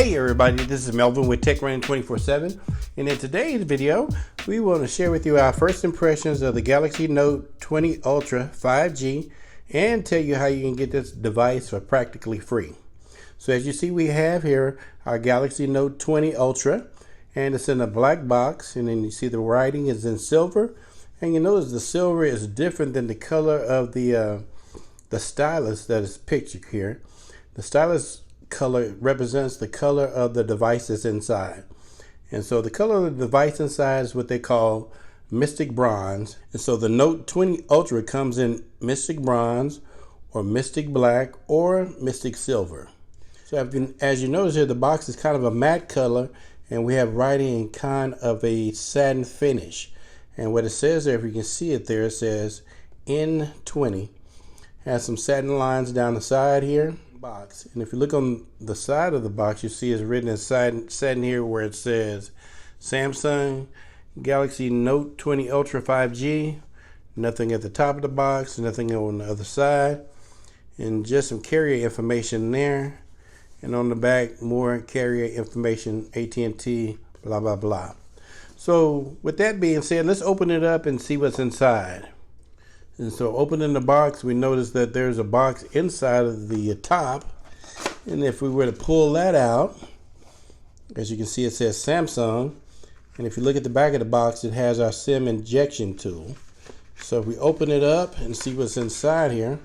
Hey everybody, this is Melvin with Tech Running 24/7, and in today's video we want to share with you our first impressions of the Galaxy Note 20 Ultra 5G and tell you how you can get this device for practically free. So as you see, we have here our Galaxy Note 20 Ultra, and it's in a black box, and then you see the writing is in silver, and you notice the silver is different than the color of the stylus that is pictured here. The stylus color represents the color of the devices inside, and so the color of the device inside is what they call Mystic Bronze. And so the Note 20 Ultra comes in Mystic Bronze or Mystic Black or Mystic Silver. So as you notice here, the box is kind of a matte color, and we have writing in kind of a satin finish. And what it says there, if you can see it there, it says N20. Has some satin lines down the side here. Box, and if you look on the side of the box, you see it's written in satin here where it says Samsung Galaxy Note 20 Ultra 5G. Nothing at the top of the box, nothing on the other side, and just some carrier information there. And on the back, more carrier information, AT&T, blah blah blah. So with that being said, let's open it up and see what's inside. And so opening the box, we notice that there's a box inside of the top. And if we were to pull that out, as you can see, it says Samsung. And if you look at the back of the box, it has our SIM injection tool. So if we open it up and see what's inside here,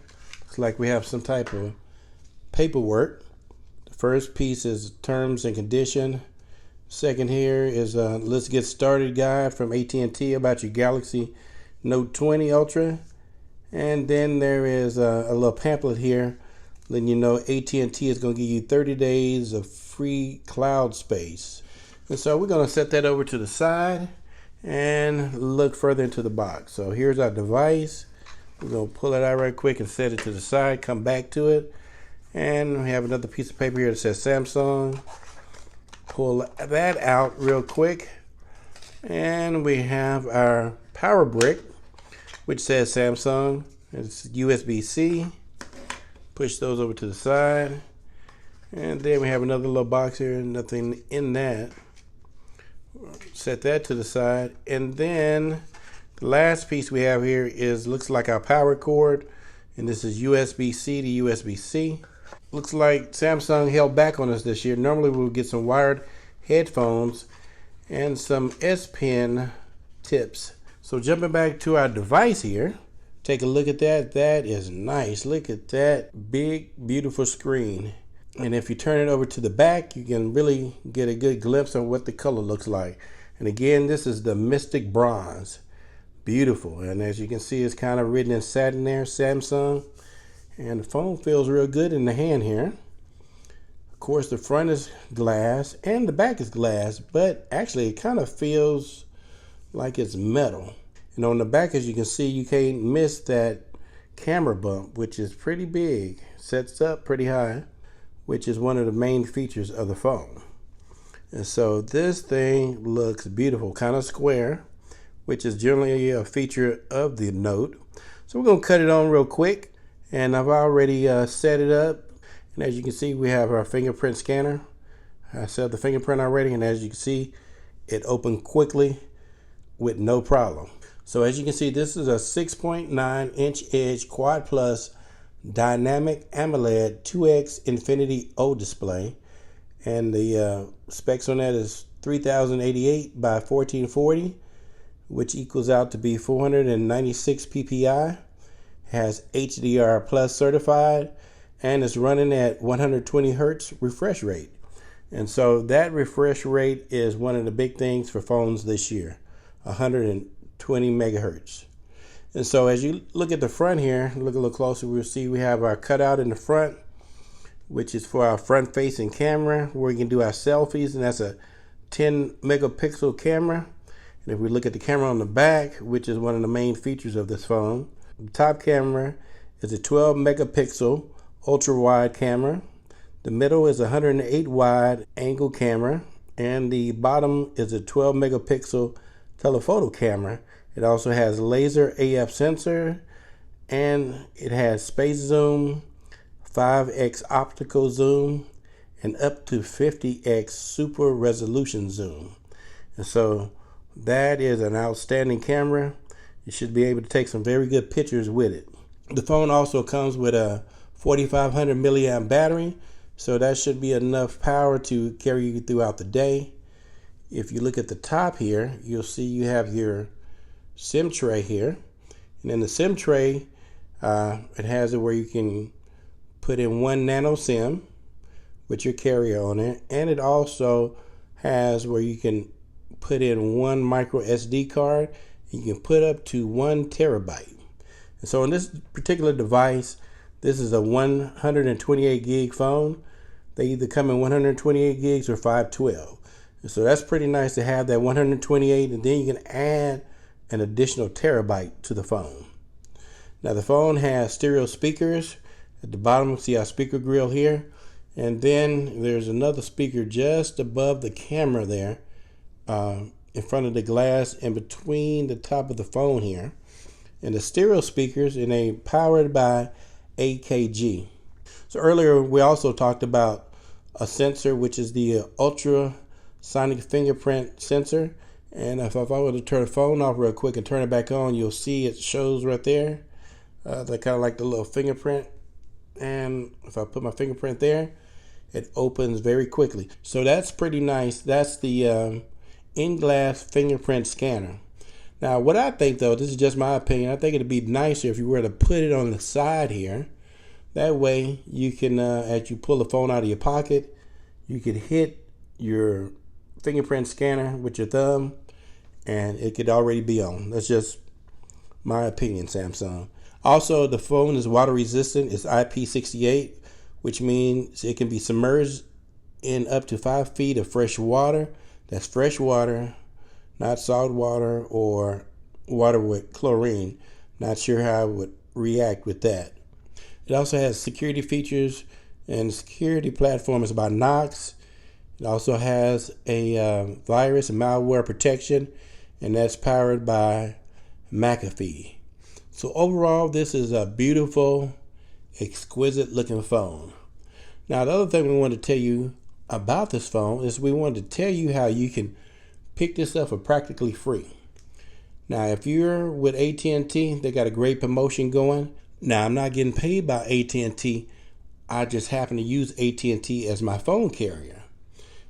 it's like we have some type of paperwork. The first piece is terms and condition. Second here is a let's get started guide from AT&T about your Galaxy Note 20 Ultra. And then there is a little pamphlet here letting you know AT&T is going to give you 30 days of free cloud space. And so we're going to set that over to the side and look further into the box. So here's our device. We're going to pull it out right quick and set it to the side, come back to it. And we have another piece of paper here that says Samsung. Pull that out real quick. And we have our power brick, which says Samsung. It's USB-C. Push those over to the side. And then we have another little box here, nothing in that. Set that to the side. And then the last piece we have here looks like our power cord. And this is USB-C to USB-C. Looks like Samsung held back on us this year. Normally we would get some wired headphones and some S Pen tips. So jumping back to our device here, take a look at that. That is nice. Look at that big, beautiful screen. And if you turn it over to the back, you can really get a good glimpse of what the color looks like. And again, this is the Mystic Bronze. Beautiful. And as you can see, it's kind of written in satin there, Samsung. And the phone feels real good in the hand here. Of course, the front is glass and the back is glass, but actually it kind of feels like it's metal. And on the back, as you can see, you can't miss that camera bump, which is pretty big. Sets up pretty high, which is one of the main features of the phone. And so this thing looks beautiful, kind of square, which is generally a feature of the Note. So we're going to cut it on real quick, and I've already set it up. And as you can see, we have our fingerprint scanner. I set the fingerprint already, and as you can see, it opened quickly with no problem. So as you can see, this is a 6.9-inch edge Quad Plus dynamic AMOLED 2X Infinity O display, and the specs on that is 3088 by 1440, which equals out to be 496 ppi. Has HDR Plus certified, and it's running at 120 hertz refresh rate. And so that refresh rate is one of the big things for phones this year. 120 megahertz. And so as you look at the front here, look a little closer, we'll see we have our cutout in the front, which is for our front facing camera where we can do our selfies, and that's a 10 megapixel camera. And if we look at the camera on the back, which is one of the main features of this phone, the top camera is a 12 megapixel ultra wide camera. The middle is a 108 wide angle camera, and the bottom is a 12 megapixel telephoto camera. It also has laser AF sensor, and it has space zoom, 5x optical zoom, and up to 50x super resolution zoom. And so that is an outstanding camera. You should be able to take some very good pictures with it. The phone also comes with a 4500 milliamp battery, so that should be enough power to carry you throughout the day. If you look at the top here, you'll see you have your SIM tray here. And in the SIM tray, it has it where you can put in 1 nano SIM with your carrier on it. And it also has where you can put in 1 micro SD card. You can put up to 1 terabyte. And so on this particular device, this is a 128 gig phone. They either come in 128 gigs or 512. And so that's pretty nice to have that 128, and then you can add an additional terabyte to the phone. Now the phone has stereo speakers. At the bottom, see our speaker grill here. And then there's another speaker just above the camera there, in front of the glass and between the top of the phone here. And the stereo speakers, and they powered by AKG. So earlier we also talked about a sensor, which is the ultrasonic fingerprint sensor. And if I were to turn the phone off real quick and turn it back on, you'll see it shows right there. They're kind of like the little fingerprint. And if I put my fingerprint there, it opens very quickly. So that's pretty nice. That's the in-glass fingerprint scanner. Now, what I think, though, this is just my opinion, I think it'd be nicer if you were to put it on the side here. That way, you can, as you pull the phone out of your pocket, you could hit your fingerprint scanner with your thumb, and it could already be on. That's just my opinion, Samsung. Also, the phone is water resistant. It's IP68, which means it can be submerged in up to 5 feet of fresh water. That's fresh water, not salt water or water with chlorine. Not sure how I would react with that. It also has security features, and the security platform is by Knox. It also has a virus and malware protection, and that's powered by McAfee. So overall, this is a beautiful, exquisite looking phone. Now, the other thing we want to tell you about this phone is we wanted to tell you how you can pick this up for practically free. Now, if you're with AT&T, they got a great promotion going. Now, I'm not getting paid by AT&T. I just happen to use AT&T as my phone carrier.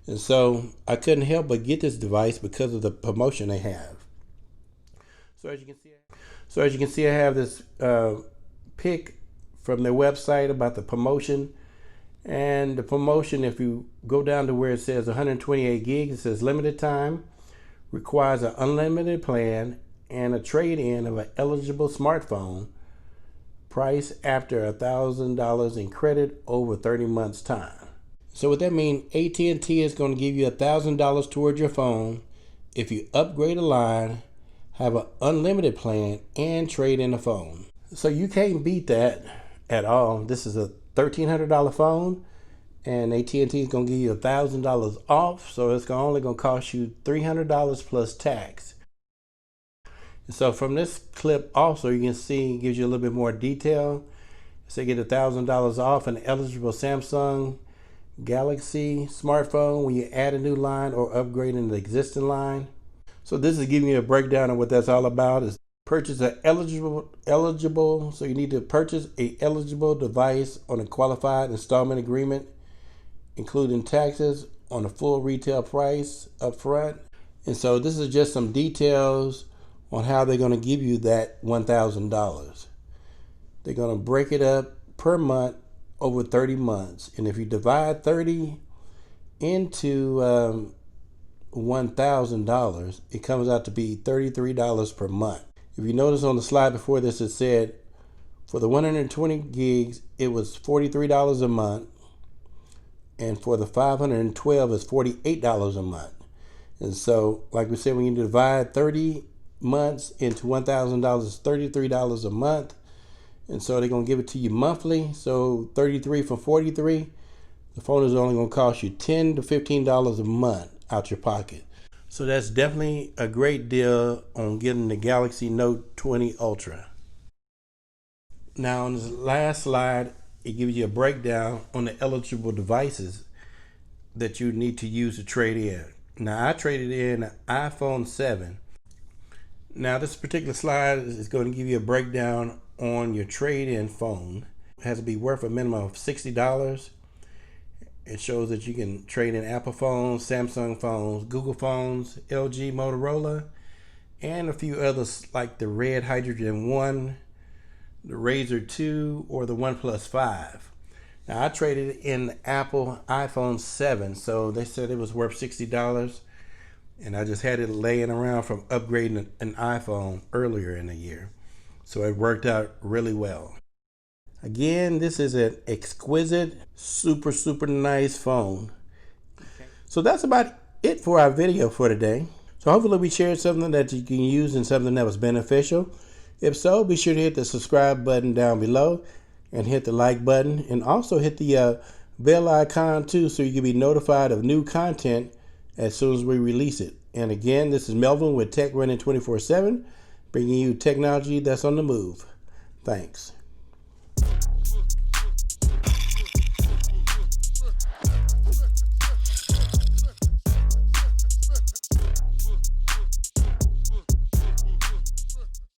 And so I couldn't help but get this device because of the promotion they have. So as you can see, I have this pic from their website about the promotion. And the promotion, if you go down to where it says 128 gigs, it says limited time, requires an unlimited plan, and a trade-in of an eligible smartphone, price after $1,000 in credit over 30 months time. So what that means, AT&T is going to give you $1,000 towards your phone if you upgrade a line, have an unlimited plan, and trade in a phone. So you can't beat that at all. This is a $1,300 phone, and AT&T is going to give you $1,000 off, so it's only going to cost you $300 plus tax. So from this clip also, you can see it gives you a little bit more detail. So you get $1,000 off an eligible Samsung Galaxy smartphone when you add a new line or upgrade an existing line. So this is giving you a breakdown of what that's all about. Is purchase an eligible. So you need to purchase a eligible device on a qualified installment agreement, including taxes on a full retail price up front. And so this is just some details on how they're going to give you that $1,000. They're going to break it up per month over 30 months. And if you divide 30 into $1,000, it comes out to be $33 per month. If you notice on the slide before this, it said for the 120 gigs, it was $43 a month. And for the 512, it's $48 a month. And so, like we said, when you divide 30 months into $1,000, it's $33 a month. And so they're going to give it to you monthly. So 33 for 43, the phone is only going to cost you $10 to $15 a month out your pocket. So that's definitely a great deal on getting the Galaxy Note 20 Ultra. Now on this last slide, it gives you a breakdown on the eligible devices. that you need to use to trade in. Now I traded in an iPhone 7. Now this particular slide is going to give you a breakdown on your trade-in phone. It has to be worth a minimum of $60. It shows that you can trade in Apple phones, Samsung phones, Google phones, LG, Motorola, and a few others like the Red Hydrogen 1, the Razor 2, or the OnePlus 5. Now I traded in the Apple iPhone 7, so they said it was worth $60. And I just had it laying around from upgrading an iPhone earlier in the year. So it worked out really well. Again, this is an exquisite, super nice phone. Okay. So that's about it for our video for today. So hopefully we shared something that you can use and something that was beneficial. If so, be sure to hit the subscribe button down below and hit the like button, and also hit the bell icon too, so you can be notified of new content as soon as we release it. And again, this is Melvin with Tech Running 24/7, bringing you technology that's on the move. Thanks.